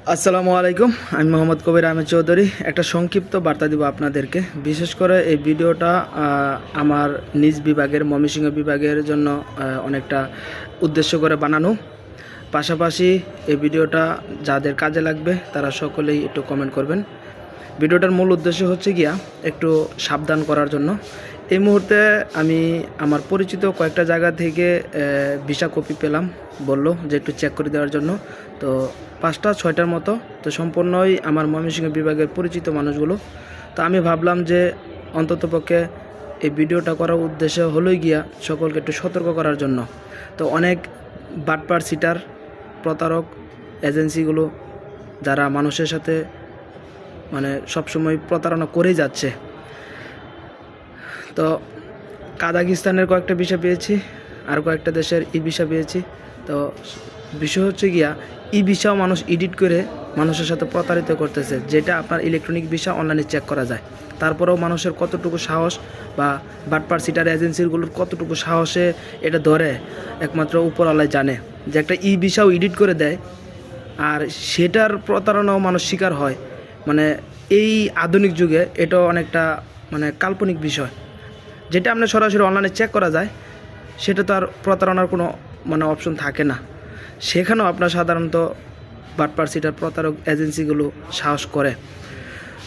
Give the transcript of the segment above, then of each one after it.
আসসালামু আলাইকুম। আমি মোহাম্মদ কবির আহমেদ চৌধুরী। একটা সংক্ষিপ্ত বার্তা দিব আপনাদেরকে। বিশেষ করে এই ভিডিওটা আমার নিজ বিভাগের ময়মনসিংহ বিভাগের জন্য অনেকটা উদ্দেশ্য করে বানানো। পাশাপাশি এই ভিডিওটা যাদের কাজে লাগবে তারা সকলেই একটু কমেন্ট করবেন। ভিডিওটার মূল উদ্দেশ্য হচ্ছে গিয়া একটু সাবধান করার জন্য। এই মুহূর্তে আমি আমার পরিচিত কয়েকটা জায়গা থেকে ভিসা কপি পেলাম, বললো যে একটু চেক করে দেওয়ার জন্য। তো 5টা-6টার মতো, তো সম্পূর্ণই আমার ময়মনসিংহ বিভাগের পরিচিত মানুষগুলো। তো আমি ভাবলাম যে অন্ততপক্ষে এই ভিডিওটা করার উদ্দেশ্য হলোই গিয়া সকলকে একটু সতর্ক করার জন্য। তো অনেক বাটপার সিটার প্রতারক এজেন্সিগুলো যারা মানুষের সাথে মানে সবসময় প্রতারণা করেই যাচ্ছে। তো কাজাকিস্তানের কয়েকটা ভিসা পেয়েছি, আর কয়েকটা দেশের ভিসা পেয়েছি। তো বিষয় হচ্ছে গিয়া ভিসাও মানুষ এডিট করে মানুষের সাথে প্রতারিত করতেছে, যেটা আপনার ইলেকট্রনিক ভিসা অনলাইনে চেক করা যায়। তারপরেও মানুষের কতটুকু সাহস বা বাটপার সিটার এজেন্সিগুলোর কতটুকু সাহসে এটা ধরে একমাত্র উপরওয়ালাই জানে, যে একটা ভিসাও এডিট করে দেয় আর সেটার প্রতারণাও মানুষ শিকার হয়। মানে এই আধুনিক যুগে এটাও অনেকটা মানে কাল্পনিক বিষয়, যেটা আপনার সরাসরি অনলাইনে চেক করা যায়, সেটা তো আর প্রতারণার কোনো মানে অপশন থাকে না। সেখানেও আপনার সাধারণত বাটপার সিটার প্রতারক এজেন্সিগুলো সাহস করে।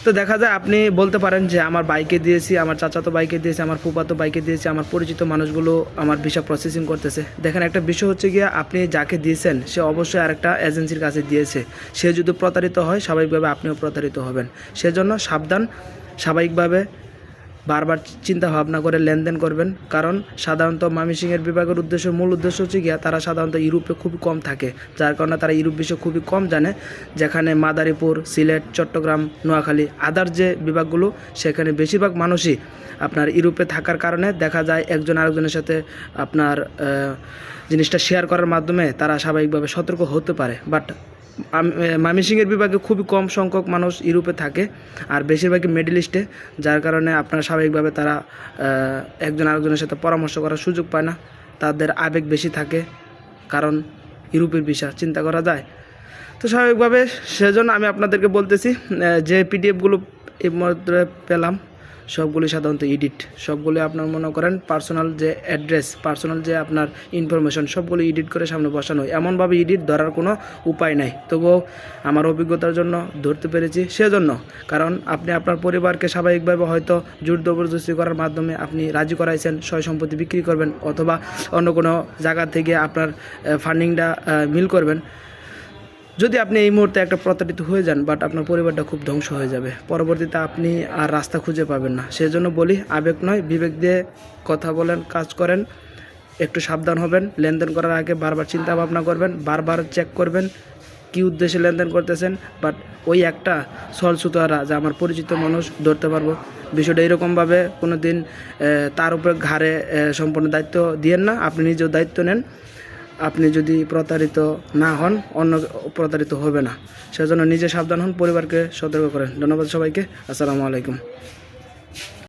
তো দেখা যায় আপনি বলতে পারেন যে আমার বাইকে দিয়েছি, আমার চাচাতো বাইকে দিয়েছি, আমার ফুফাতো বাইকে দিয়েছি, আমার পরিচিত মানুষগুলো আমার ভিসা প্রসেসিং করতেছে। দেখেন, একটা বিষয় হচ্ছে গিয়া আপনি যাকে দিয়েছেন সে অবশ্যই আরেকটা এজেন্সির কাছে দিয়েছে। সে যদি প্রতারিত হয় স্বাভাবিকভাবে আপনিও প্রতারিত হবেন। সেজন্য সাবধান, স্বাভাবিকভাবে বারবার চিন্তা ভাবনা করে লেনদেন করবেন। কারণ সাধারণত ময়মনসিংহের বিভাগের মূল উদ্দেশ্য হচ্ছে গিয়া তারা সাধারণত ইউরোপে খুবই কম থাকে, যার কারণে তারা ইউরোপ বিষয় খুবই কম জানে। যেখানে মাদারীপুর, সিলেট, চট্টগ্রাম, নোয়াখালী আদার যে বিভাগগুলো, সেখানে বেশিরভাগ মানুষই আপনার ইউরোপে থাকার কারণে দেখা যায় একজন আরেকজনের সাথে আপনার জিনিসটা শেয়ার করার মাধ্যমে তারা স্বাভাবিকভাবে সতর্ক হতে পারে। বাট ময়মনসিংহের বিভাগে খুবই কম সংখ্যক মানুষ ইউরোপে থাকে, আর বেশিরভাগই মিডল ইস্টে, যার কারণে আপনার স্বাভাবিকভাবে তারা একজন আরেকজনের সাথে পরামর্শ করার সুযোগ পায় না। তাদের আবেগ বেশি থাকে, কারণ ইউরোপের ভিসা চিন্তা করা যায়। তো স্বাভাবিকভাবে সেজন্য আমি আপনাদেরকে বলতেছি, যে পিডিএফগুলো এই মুহূর্তে পেলাম সবগুলি সাধারণত এডিট। সবগুলি আপনার মনে করেন পার্সোনাল যে অ্যাড্রেস, পার্সোনাল যে আপনার ইনফরমেশন, সবগুলো এডিট করে সামনে বসানো। এমনভাবে এডিট ধরার কোনো উপায় নাই, তবুও আমার অভিজ্ঞতার জন্য ধরতে পেরেছি। সেজন্য কারণ আপনি আপনার পরিবারকে স্বাভাবিকভাবে হয়তো জোর জবরদস্তি করার মাধ্যমে আপনি রাজি করাইছেন সয় সম্পত্তি বিক্রি করবেন, অথবা অন্য কোনো জায়গা থেকে আপনার ফান্ডিংটা মিল করবেন। যদি আপনি এই মুহূর্তে একটা প্রতারিত হয়ে যান, বাট আপনার পরিবারটা খুব ধ্বংস হয়ে যাবে, পরবর্তীতে আপনি আর রাস্তা খুঁজে পাবেন না। সেজন্য বলি, আবেগ নয় বিবেক দিয়ে কথা বলেন, কাজ করেন, একটু সাবধান হবেন। লেনদেন করার আগে বারবার চিন্তা ভাবনা করবেন, বারবার চেক করবেন কী উদ্দেশ্যে লেনদেন করতেছেন। বাট ওই একটা সলসুতারা যে আমার পরিচিত মানুষ ধরতে পারবো, বিষয়টা এরকমভাবে কোনো দিন তার উপরে ঘাড়ে সম্পূর্ণ দায়িত্ব দিয়েন না, আপনি নিজেও দায়িত্ব নেন। আপনি যদি প্রতারিত না হন, অন্য প্রতারিত হবে না। সেজন্য নিজে সাবধান হন, পরিবারকে সতর্ক করেন। ধন্যবাদ সবাইকে। আসসালামু আলাইকুম।